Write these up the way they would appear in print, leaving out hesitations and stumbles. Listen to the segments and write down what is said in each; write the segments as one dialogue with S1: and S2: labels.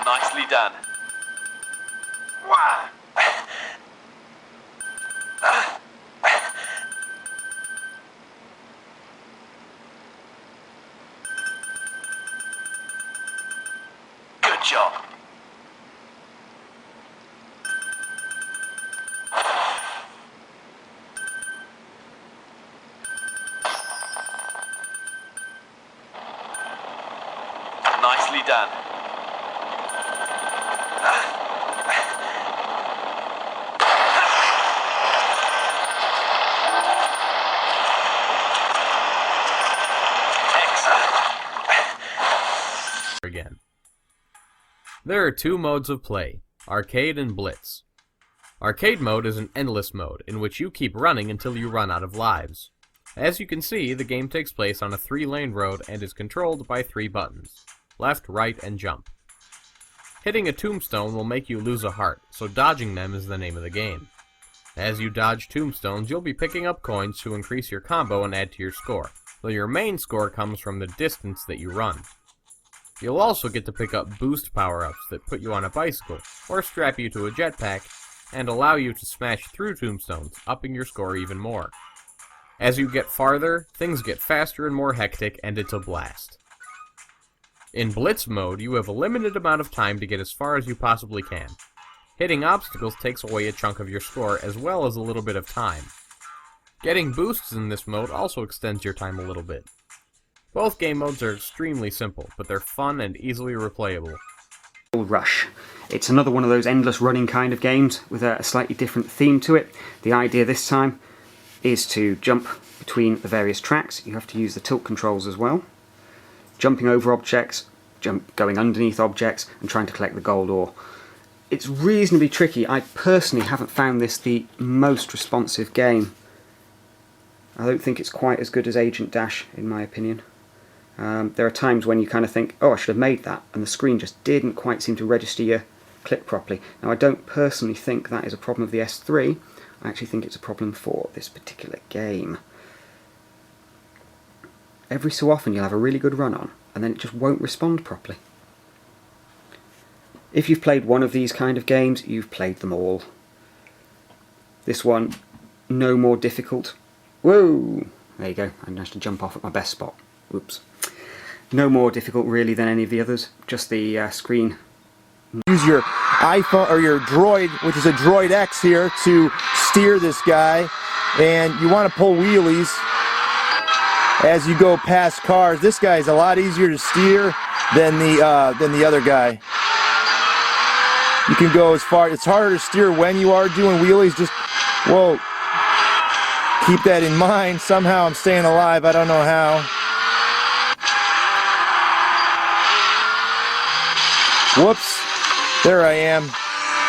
S1: Nicely done. Wow. Good job. Nicely done.
S2: Again. There are two modes of play, arcade and blitz. Arcade mode is an endless mode, in which you keep running until you run out of lives. As you can see, the game takes place on a 3-lane road and is controlled by 3 buttons: left, right, and jump. Hitting a tombstone will make you lose a heart, so dodging them is the name of the game. As you dodge tombstones, you'll be picking up coins to increase your combo and add to your score, though your main score comes from the distance that you run. You'll also get to pick up boost power-ups that put you on a bicycle, or strap you to a jetpack, and allow you to smash through tombstones, upping your score even more. As you get farther, things get faster and more hectic, and it's a blast. In Blitz mode, you have a limited amount of time to get as far as you possibly can. Hitting obstacles takes away a chunk of your score, as well as a little bit of time. Getting boosts in this mode also extends your time a little bit. Both game modes are extremely simple, but they're fun and easily replayable.
S3: Rush. It's another one of those endless running kind of games with a slightly different theme to it. The idea this time is to jump between the various tracks. You have to use the tilt controls as well. Jumping over objects, going underneath objects, and trying to collect the gold ore. It's reasonably tricky. I personally haven't found this the most responsive game. I don't think it's quite as good as Agent Dash, in my opinion. There are times when you kind of think, oh, I should have made that, and the screen just didn't quite seem to register your click properly. Now, I don't personally think that is a problem of the S3. I actually think it's a problem for this particular game. Every so often you'll have a really good run on, and then it just won't respond properly. If you've played one of these kind of games, you've played them all. This one, no more difficult. Whoa! There you go, I managed to jump off at my best spot. Whoops. No more difficult really than any of the others, just the screen.
S4: Use your iPhone or your Droid, which is a Droid X here, to steer this guy, and you want to pull wheelies as you go past cars. This guy is a lot easier to steer than the other guy. You can go as far. It's harder to steer when you are doing wheelies. Just whoa. Keep that in mind. Somehow I'm staying alive. I don't know how. Whoops. There I am.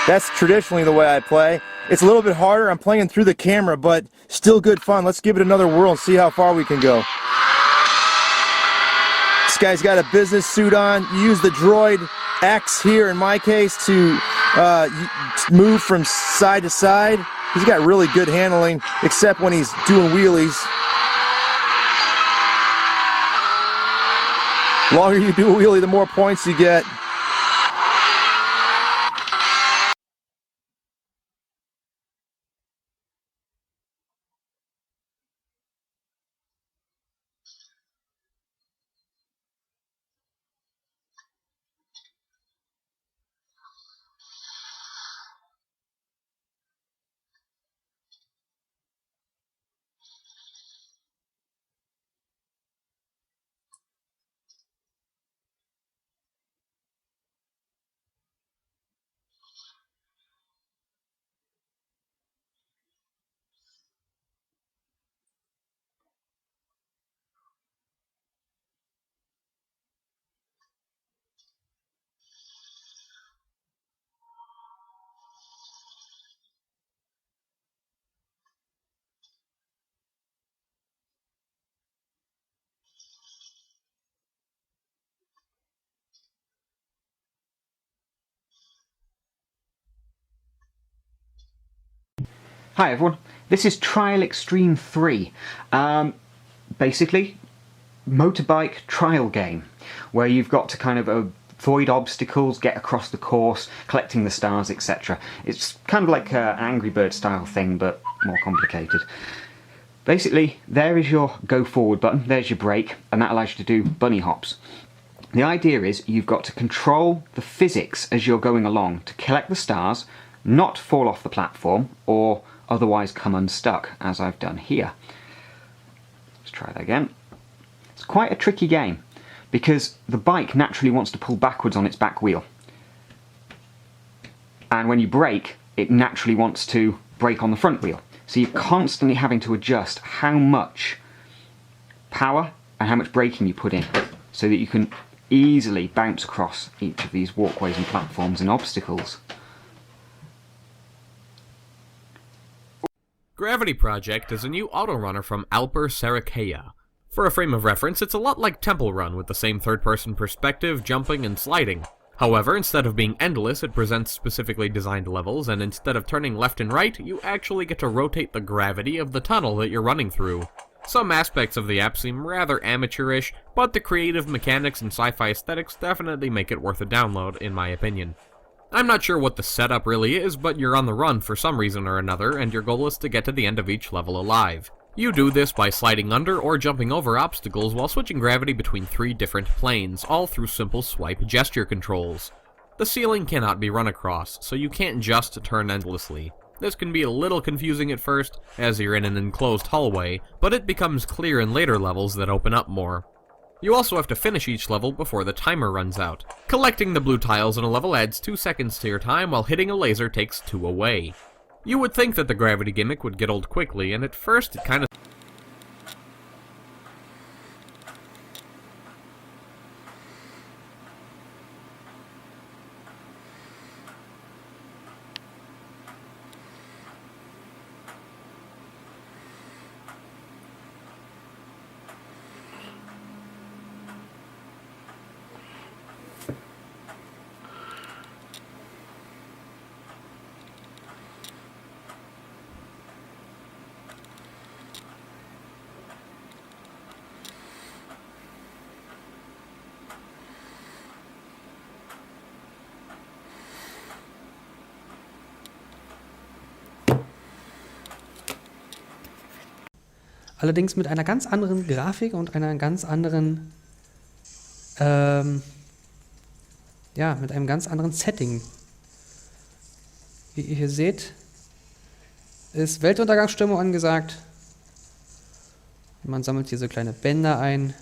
S4: That's traditionally the way I play. It's a little bit harder. I'm playing through the camera, but still good fun. Let's give it another whirl and see how far we can go. This guy's got a business suit on. You use the Droid X here, in my case, to move from side to side. He's got really good handling, except when he's doing wheelies. The longer you do a wheelie, the more points you get.
S3: Hi everyone, this is Trial Extreme 3. Basically, motorbike trial game, where you've got to kind of avoid obstacles, get across the course, collecting the stars, etc. It's kind of like an Angry Bird style thing, but more complicated. Basically, there is your go forward button, there's your brake, and that allows you to do bunny hops. The idea is you've got to control the physics as you're going along to collect the stars, not fall off the platform, or otherwise come unstuck, as I've done here. Let's try that again. It's quite a tricky game, because the bike naturally wants to pull backwards on its back wheel. And when you brake, it naturally wants to brake on the front wheel. So you're constantly having to adjust how much power and how much braking you put in, so that you can easily bounce across each of these walkways and platforms and obstacles.
S2: Gravity Project is a new autorunner from Alper Sarikaya. For a frame of reference, it's a lot like Temple Run with the same third-person perspective, jumping, and sliding. However, instead of being endless, it presents specifically designed levels, and instead of turning left and right, you actually get to rotate the gravity of the tunnel that you're running through. Some aspects of the app seem rather amateurish, but the creative mechanics and sci-fi aesthetics definitely make it worth a download, in my opinion. I'm not sure what the setup really is, but you're on the run for some reason or another, and your goal is to get to the end of each level alive. You do this by sliding under or jumping over obstacles while switching gravity between 3 different planes, all through simple swipe gesture controls. The ceiling cannot be run across, so you can't just turn endlessly. This can be a little confusing at first, as you're in an enclosed hallway, but it becomes clear in later levels that open up more. You also have to finish each level before the timer runs out. Collecting the blue tiles in a level adds 2 seconds to your time, while hitting a laser takes 2 away. You would think that the gravity gimmick would get old quickly, and at first it kind of...
S5: Allerdings mit einer ganz anderen Grafik und einer ganz anderen, ja, mit einem ganz anderen Setting. Wie ihr hier seht, ist Weltuntergangsstimmung angesagt. Man sammelt hier so kleine Bänder ein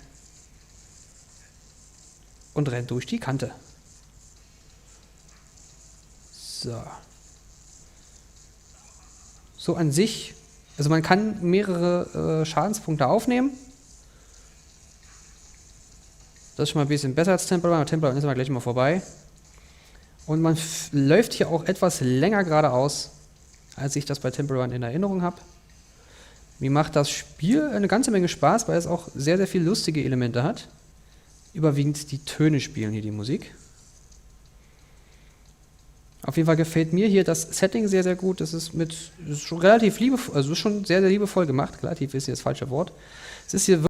S5: und rennt durch die Kante. So. So an sich, also man kann mehrere Schadenspunkte aufnehmen. Das ist schon mal ein bisschen besser als Temple Run. Temple Run ist aber gleich mal vorbei. Und man läuft hier auch etwas länger geradeaus, als ich das bei Temple Run in Erinnerung habe. Mir macht das Spiel eine ganze Menge Spaß, weil es auch sehr, sehr viele lustige Elemente hat. Überwiegend die Töne spielen hier die Musik. Auf jeden Fall gefällt mir hier das Setting sehr, sehr gut. Das ist schon relativ liebevoll, also ist schon sehr, sehr liebevoll gemacht. Relativ ist hier das falsche Wort. Es ist hier